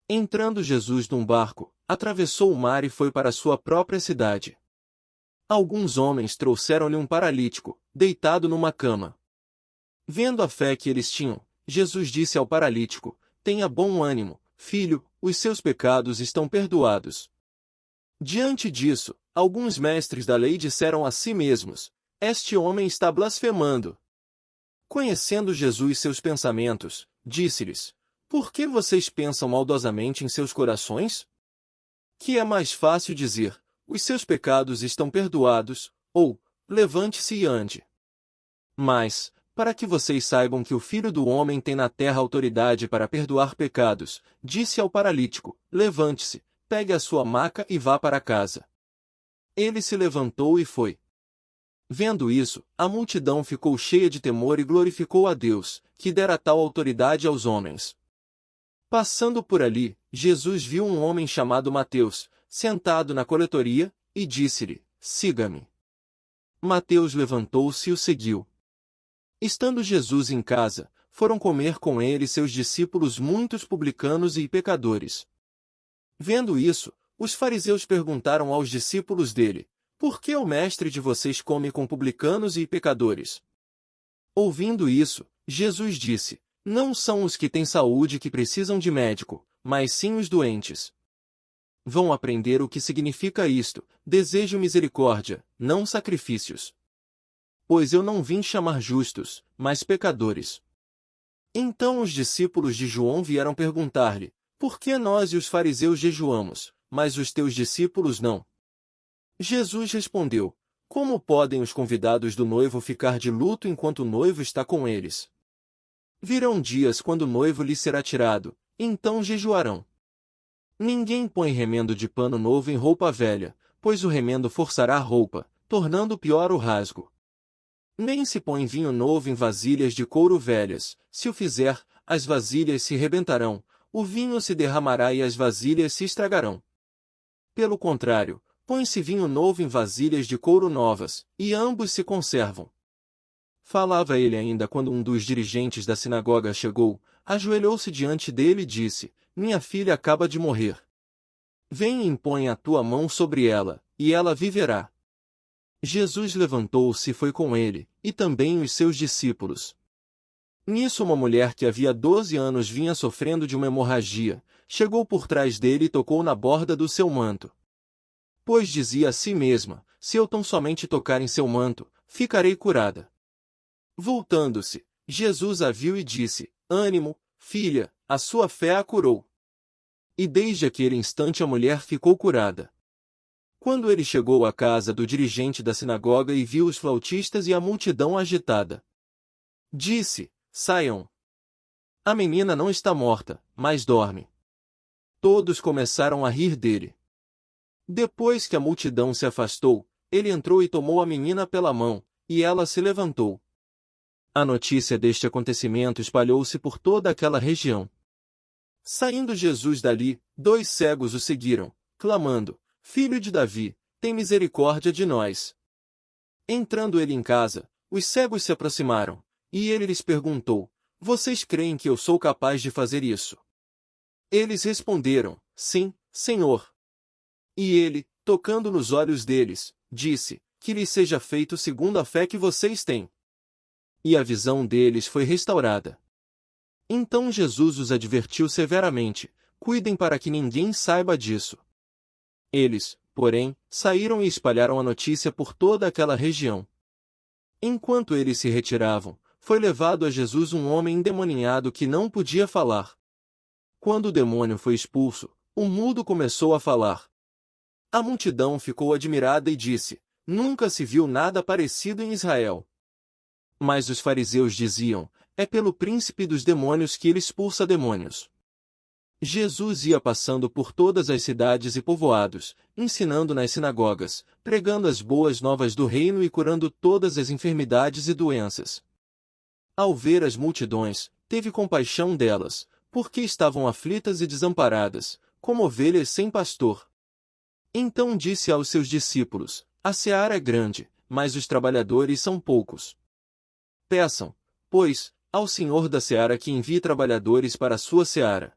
Entrando Jesus num barco, atravessou o mar e foi para sua própria cidade. Alguns homens trouxeram-lhe um paralítico, deitado numa cama. Vendo a fé que eles tinham, Jesus disse ao paralítico: tenha bom ânimo, filho, os seus pecados estão perdoados. Diante disso, alguns mestres da lei disseram a si mesmos: este homem está blasfemando. Conhecendo Jesus seus pensamentos, disse-lhes: por que vocês pensam maldosamente em seus corações? Que é mais fácil dizer: os seus pecados estão perdoados, ou, levante-se e ande. Mas, para que vocês saibam que o Filho do Homem tem na terra autoridade para perdoar pecados, disse ao paralítico: levante-se, pegue a sua maca e vá para casa. Ele se levantou e foi. Vendo isso, a multidão ficou cheia de temor e glorificou a Deus, que dera tal autoridade aos homens. Passando por ali, Jesus viu um homem chamado Mateus, sentado na coletoria, e disse-lhe: siga-me. Mateus levantou-se e o seguiu. Estando Jesus em casa, foram comer com ele seus discípulos muitos publicanos e pecadores. Vendo isso, os fariseus perguntaram aos discípulos dele: por que o mestre de vocês come com publicanos e pecadores? Ouvindo isso, Jesus disse: não são os que têm saúde que precisam de médico, mas sim os doentes. Vão aprender o que significa isto: desejo misericórdia, não sacrifícios. Pois eu não vim chamar justos, mas pecadores. Então os discípulos de João vieram perguntar-lhe: por que nós e os fariseus jejuamos, mas os teus discípulos não? Jesus respondeu: como podem os convidados do noivo ficar de luto enquanto o noivo está com eles? Virão dias quando o noivo lhe será tirado, então jejuarão. Ninguém põe remendo de pano novo em roupa velha, pois o remendo forçará a roupa, tornando pior o rasgo. Nem se põe vinho novo em vasilhas de couro velhas, se o fizer, as vasilhas se rebentarão, o vinho se derramará e as vasilhas se estragarão. Pelo contrário, põe-se vinho novo em vasilhas de couro novas, e ambos se conservam. Falava ele ainda quando um dos dirigentes da sinagoga chegou, ajoelhou-se diante dele e disse: minha filha acaba de morrer. Vem e impõe a tua mão sobre ela, e ela viverá. Jesus levantou-se e foi com ele, e também os seus discípulos. Nisso uma mulher que havia 12 anos vinha sofrendo de uma hemorragia, chegou por trás dele e tocou na borda do seu manto. Pois dizia a si mesma: se eu tão somente tocar em seu manto, ficarei curada. Voltando-se, Jesus a viu e disse: ânimo, filha, a sua fé a curou. E desde aquele instante a mulher ficou curada. Quando ele chegou à casa do dirigente da sinagoga e viu os flautistas e a multidão agitada, disse: saiam. A menina não está morta, mas dorme. Todos começaram a rir dele. Depois que a multidão se afastou, ele entrou e tomou a menina pela mão, e ela se levantou. A notícia deste acontecimento espalhou-se por toda aquela região. Saindo Jesus dali, 2 cegos o seguiram, clamando: Filho de Davi, tem misericórdia de nós. Entrando ele em casa, os cegos se aproximaram, e ele lhes perguntou: vocês creem que eu sou capaz de fazer isso? Eles responderam: sim, Senhor. E ele, tocando nos olhos deles, disse: que lhes seja feito segundo a fé que vocês têm. E a visão deles foi restaurada. Então Jesus os advertiu severamente: cuidem para que ninguém saiba disso. Eles, porém, saíram e espalharam a notícia por toda aquela região. Enquanto eles se retiravam, foi levado a Jesus um homem endemoniado que não podia falar. Quando o demônio foi expulso, o mudo começou a falar. A multidão ficou admirada e disse: nunca se viu nada parecido em Israel. Mas os fariseus diziam: é pelo príncipe dos demônios que ele expulsa demônios. Jesus ia passando por todas as cidades e povoados, ensinando nas sinagogas, pregando as boas novas do reino e curando todas as enfermidades e doenças. Ao ver as multidões, teve compaixão delas, porque estavam aflitas e desamparadas, como ovelhas sem pastor. Então disse aos seus discípulos: a seara é grande, mas os trabalhadores são poucos. Peçam, pois, ao Senhor da seara que envie trabalhadores para a sua seara.